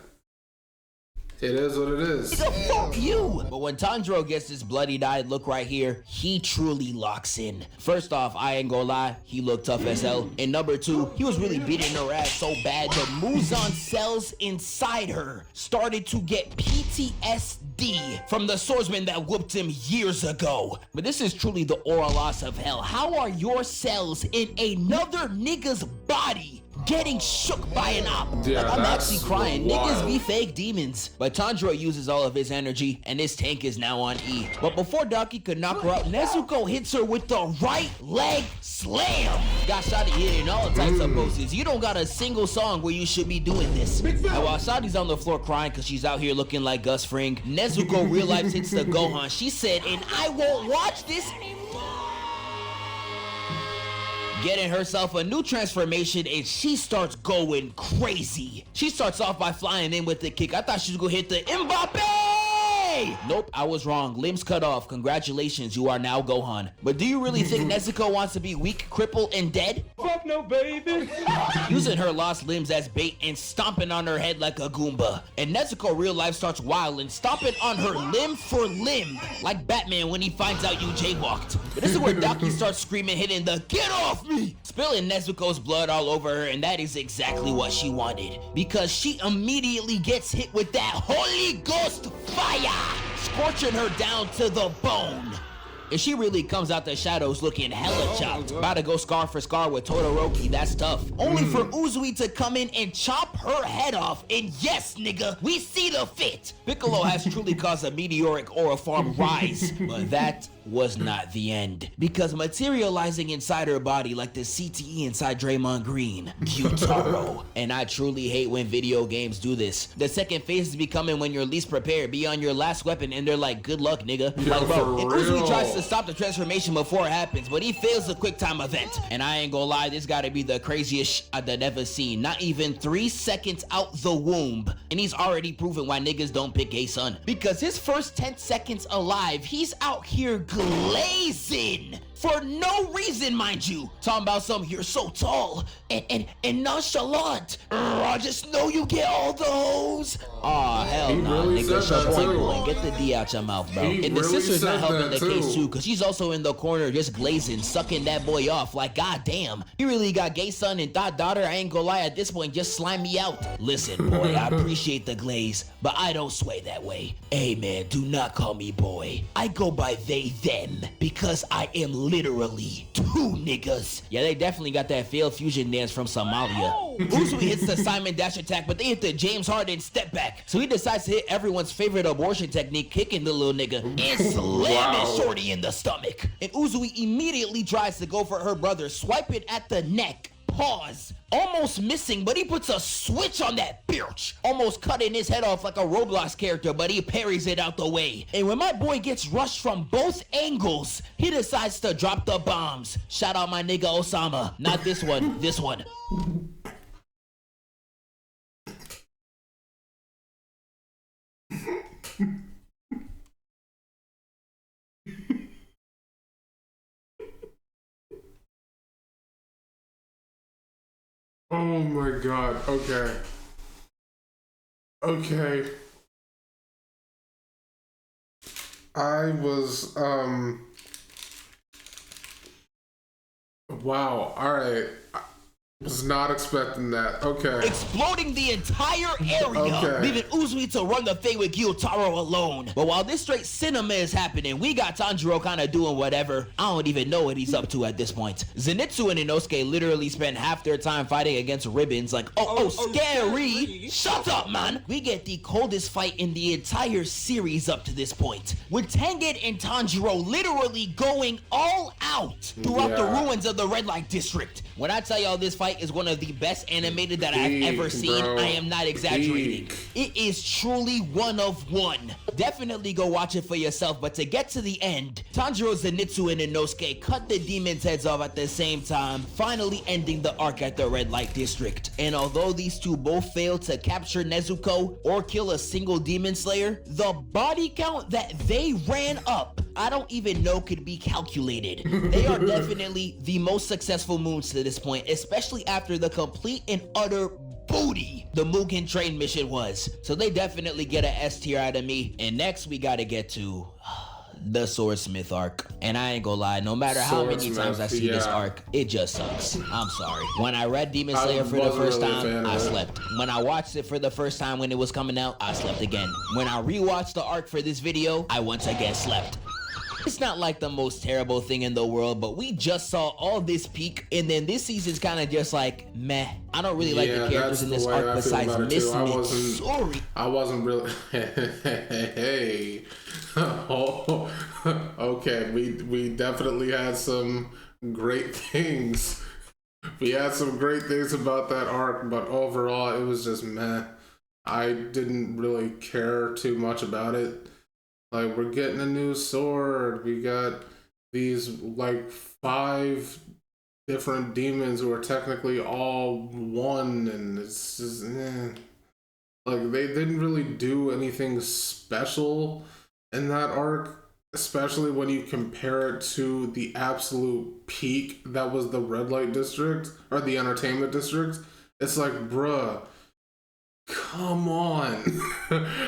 It is what it is. Fuck you! But when Tanjiro gets this bloody-eyed look right here, he truly locks in. First off, I ain't gonna lie, he looked tough as hell. And number 2, he was really beating her ass so bad the Muzan cells inside her started to get PTSD from the swordsman that whooped him years ago. But this is truly the aura loss of hell. How are your cells in another nigga's body getting shook by an op? Yeah, like, I'm actually crying. wild. Niggas be fake demons. But Tanjiro uses all of his energy, and his tank is now on E. But before Daki could knock her out, Nezuko hits her with the right leg slam. Got Shadi hitting all types of poses. You don't got a single song where you should be doing this. And while Shadi's on the floor crying because she's out here looking like Gus Fring, Nezuko real life hits the Gohan. She said, and I won't watch this anymore. Getting herself a new transformation, and she starts going crazy. She starts off by flying in with the kick. I thought she was gonna hit the Mbappe! Nope, I was wrong. Limbs cut off. Congratulations, you are now Gohan. But do you really think Nezuko wants to be weak, crippled, and dead? Fuck no, baby. Using her lost limbs as bait and stomping on her head like a Goomba. And Nezuko real life starts wilding, stomping on her limb for limb, like Batman when he finds out you jaywalked. But this is where Daki starts screaming, hitting the "Get off me!" spilling Nezuko's blood all over her, and that is exactly what she wanted. Because she immediately gets hit with that Holy Ghost fire, scorching her down to the bone. And she really comes out the shadows looking hella chopped. About to go scar for scar with Todoroki, that's tough. Only for Uzui to come in and chop her head off. And yes, nigga, we see the fit. Piccolo has truly caused a meteoric aura farm rise. But that was not the end. Because materializing inside her body like the CTE inside Draymond Green, Gyutaro. And I truly hate when video games do this. The second phase is becoming when you're least prepared. Be on your last weapon and they're like, good luck, nigga. Like, bro, if Uzui tries to stop the transformation before it happens, but he fails the quick time event. And I ain't gonna lie, this gotta be the craziest shit I've ever seen. Not even 3 seconds out the womb, and he's already proven why niggas don't pick gay son. Because his first 10 seconds alive, he's out here glazing. For no reason, mind you. Talking about some, you're so tall and nonchalant. I just know you get all the hoes. Aw, hell nah, really nigga. said that Boing, too. Get the D out your mouth, bro. He And the really sister's not said helping that the case too. too, cause she's also in the corner just glazing, sucking that boy off like, goddamn. He really got gay son and thought daughter. I ain't gonna lie, at this point, just slime me out. Listen, boy, I appreciate the glaze, but I don't sway that way. Hey man, do not call me boy. I go by they, them, because I am literally two niggas. Yeah, they definitely got that failed fusion dance from Somalia. Uzui hits the Simon Dash attack, but they hit the James Harden step back. So he decides to hit everyone's favorite abortion technique, kicking the little nigga and slamming Shorty in the stomach. And Uzui immediately tries to go for her brother, swipe it at the neck. Pause. Almost missing, but he puts a switch on that bitch. Almost cutting his head off like a Roblox character, but he parries it out the way. And when my boy gets rushed from both angles, he decides to drop the bombs. Shout out my nigga Osama. Not this one, this one. Oh my god. Okay. Okay. I was wow. All right. I was not expecting that. Okay. Exploding the entire area, leaving Uzui to run the thing with Gyutaro alone. But while this straight cinema is happening, we got Tanjiro kind of doing whatever. I don't even know what he's up to at this point. Zenitsu and Inosuke literally spend half their time fighting against ribbons like, scary. Shut up, man. We get the coldest fight in the entire series up to this point, with Tengen and Tanjiro literally going all out throughout the ruins of the Red Light District. When I tell y'all this fight is one of the best animated that I've ever seen, I am not exaggerating. It is truly one of one. Definitely go watch it for yourself, but to get to the end, Tanjiro, Zenitsu, and Inosuke cut the demons' heads off at the same time, finally ending the arc at the Red Light District. And although these two both failed to capture Nezuko or kill a single demon slayer, the body count that they ran up, I don't even know could be calculated. They are definitely the most successful moons to this point, especially after the complete and utter booty the Mugen Train mission was. So they definitely get an S tier out of me. And next we gotta get to the Swordsmith arc. And I ain't gonna lie, no matter how many times I see this arc, it just sucks. I'm sorry. When I read Demon Slayer for the first time, I slept. When I watched it for the first time when it was coming out, I slept again. When I rewatched the arc for this video, I once again slept. It's not like the most terrible thing in the world, but we just saw all this peak, and then this season's kind of just like, meh. I don't really like the characters in this arc besides Miss Mitsuri. I wasn't really... Hey. Oh, okay, we definitely had some great things. We had some great things about that arc, but overall, it was just meh. I didn't really care too much about it. Like, we're getting a new sword. We got these, like, 5 different demons who are technically all one, and it's just, Like, they didn't really do anything special in that arc, especially when you compare it to the absolute peak that was the Red Light District, or the Entertainment District. It's like, bruh, come on.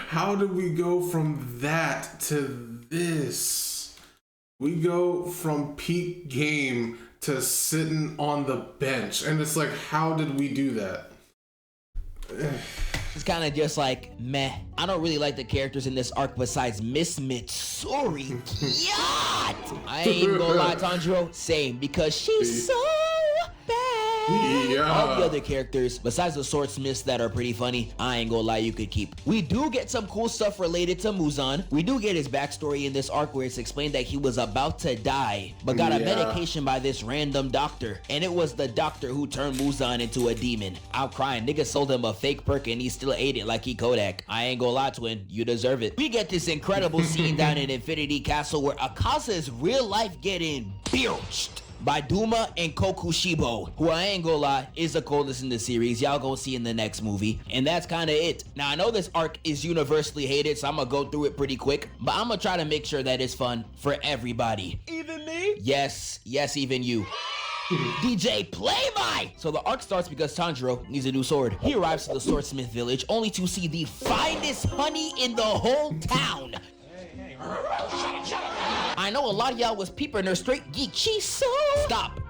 How did we go from that to this? We go from peak game to sitting on the bench, and it's like, how did we do that? It's kind of just like, meh. I don't really like the characters in this arc besides Miss Mitsuri. Yacht! I ain't gonna lie, Tanjiro, same, because she's so bad. All the other characters, besides the swordsmiths that are pretty funny, I ain't gonna lie, you could keep. We do get some cool stuff related to Muzan. We do get his backstory in this arc where it's explained that he was about to die, but got a medication by this random doctor. And it was the doctor who turned Muzan into a demon. I'm crying. Nigga sold him a fake perk and he still ate it like he Kodak. I ain't gonna lie, twin. You deserve it. We get this incredible scene down in Infinity Castle where Akaza is real life getting bilched by Duma and Kokushibo, who I ain't gonna lie, is the coldest in the series. Y'all gonna see in the next movie. And that's kind of it. Now, I know this arc is universally hated, so I'm gonna go through it pretty quick, but I'm gonna try to make sure that it's fun for everybody. Even me? me? Yes, even you. DJ, play by! So the arc starts because Tanjiro needs a new sword. He arrives to the swordsmith village only to see the finest honey in the whole town. I know a lot of y'all was peeping her straight geek. She's so... Stop.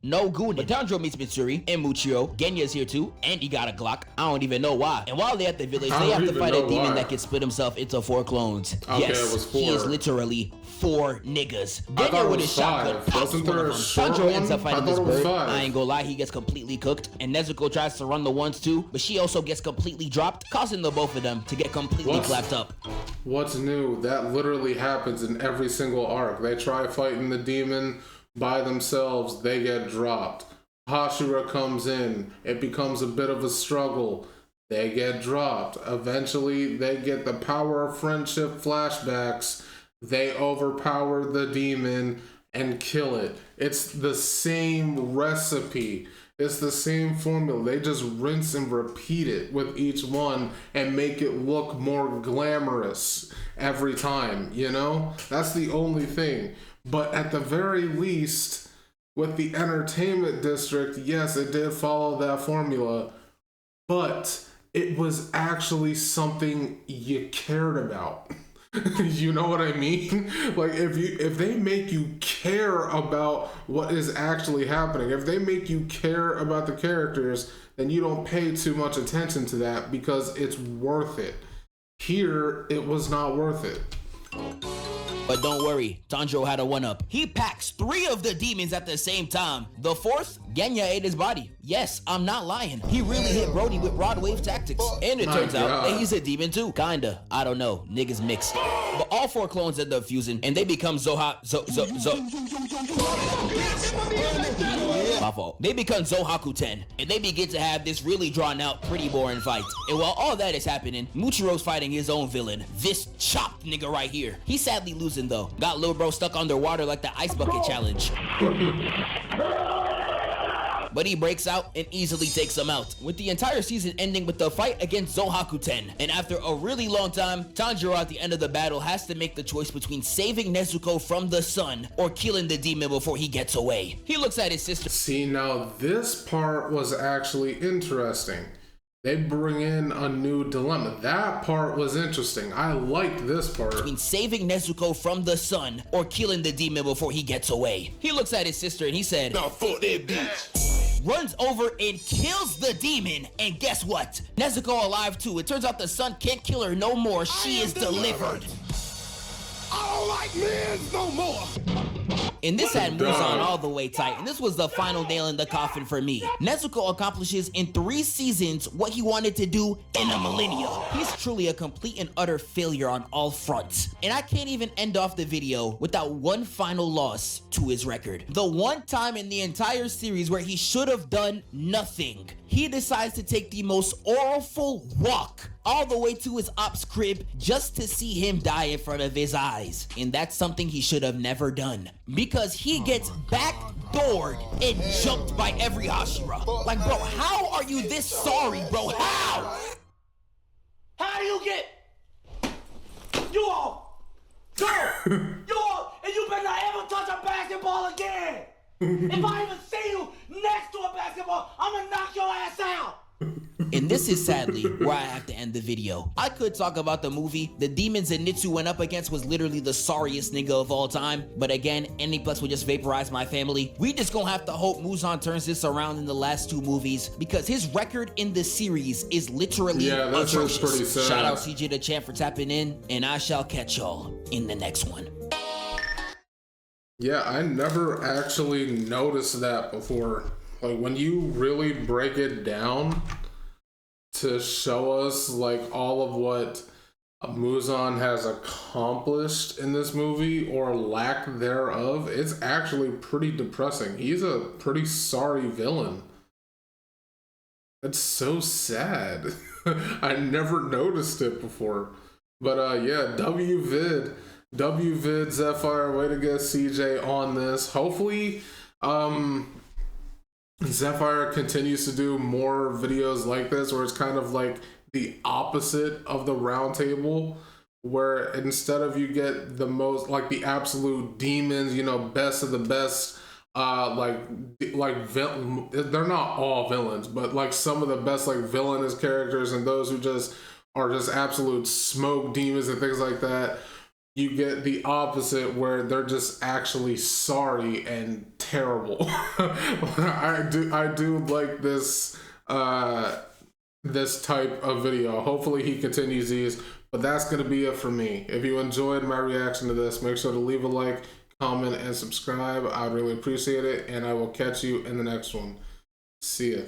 No Goonie. But Tanjiro meets Mitsuri and Muchio. Genya's here too, and he got a Glock. I don't even know why. And while they're at the village, they have to fight a demon that can split himself into 4 clones. Okay, yes, it was 4. He is literally 4 niggas. Genya with his shotgun pops Wasn't one there of a them. short Tanjiro ends up one? I fighting thought this it was bird. 5. I ain't gonna lie, he gets completely cooked. And Nezuko tries to run the ones too, but she also gets completely dropped, causing the both of them to get completely clapped up. What's new? That literally happens in every single arc. They try fighting the demon by themselves, they get dropped. Hashira comes in, it becomes a bit of a struggle, they get dropped. Eventually, they get the power of friendship flashbacks, they overpower the demon and kill it. It's the same recipe. It's the same formula. They just rinse and repeat it with each one and make it look more glamorous every time, you know? That's the only thing. But at the very least, with the entertainment district, yes, it did follow that formula, but it was actually something you cared about. You know what I mean? Like, if they make you care about what is actually happening, if they make you care about the characters, then you don't pay too much attention to that because it's worth it. Here, it was not worth it. But don't worry, Tanjiro had a 1-up. He packs 3 of the demons at the same time. The 4th, Genya ate his body. Yes, I'm not lying. He really hit Brody with rod wave tactics. And it turns out that he's a demon too. Kinda. I don't know. Niggas mixed. But all 4 clones end up fusing and they become My fault. They become Zohaku 10, and they begin to have this really drawn out, pretty boring fight. And while all that is happening, Muchiro's fighting his own villain, this chopped nigga right here. He's sadly losing though. Got Lil Bro stuck underwater like the ice bucket challenge. But he breaks out and easily takes him out, with the entire season ending with the fight against Zohaku 10. And after a really long time, Tanjiro at the end of the battle has to make the choice between saving Nezuko from the sun or killing the demon before he gets away. He looks at his sister. See, now this part was actually interesting. They bring in a new dilemma. That part was interesting. I liked this part. Between saving Nezuko from the sun or killing the demon before he gets away. He looks at his sister and he said, "Now fuck that bitch." Runs over and kills the demon. And guess what? Nezuko alive too. It turns out the sun can't kill her no more. She is delivered. I don't like men no more. And this had Muzan all the way tight, and this was the final nail in the coffin for me. Nezuko accomplishes in 3 seasons what he wanted to do in a millennia. He's truly a complete and utter failure on all fronts. And I can't even end off the video without one final loss to his record. The one time in the entire series where he should have done nothing. He decides to take the most awful walk all the way to his ops crib just to see him die in front of his eyes. And that's something he should have never done. Because he gets backdoored and jumped by every Hashira. Like, bro, how are you this sorry, bro? How? How do you get... You all! Go! You all! And you better not ever touch a basketball again! If I even see you next to a basketball, I'm gonna knock your ass out! And this is sadly where I have to end the video. I could talk about the movie. The demons that Nitsu went up against was literally the sorriest nigga of all time. But again, Aniplex will just vaporize my family. We just gonna have to hope Muzan turns this around in the last 2 movies, because his record in the series is literally atrocious. Pretty sad. Shout out CJDACHAMP for tapping in, and I shall catch y'all in the next one. Yeah, I never actually noticed that before. Like, when you really break it down to show us like all of what Muzan has accomplished in this movie, or lack thereof, it's actually pretty depressing. He's a pretty sorry villain. That's so sad. I never noticed it before. But yeah, WVid Zephfire, way to get CJ on this. Hopefully Zephfire continues to do more videos like this, where it's kind of like the opposite of the round table, where instead of you get the most, like the absolute demons, you know, best of the best, they're not all villains, but like some of the best like villainous characters and those who just are just absolute smoke demons and things like that, you get the opposite where they're just actually sorry and terrible. I do like this this type of video. Hopefully he continues these, but that's gonna be it for me. If you enjoyed my reaction to this, make sure to leave a like, comment, and subscribe. I'd really appreciate it, and I will catch you in the next one. See ya.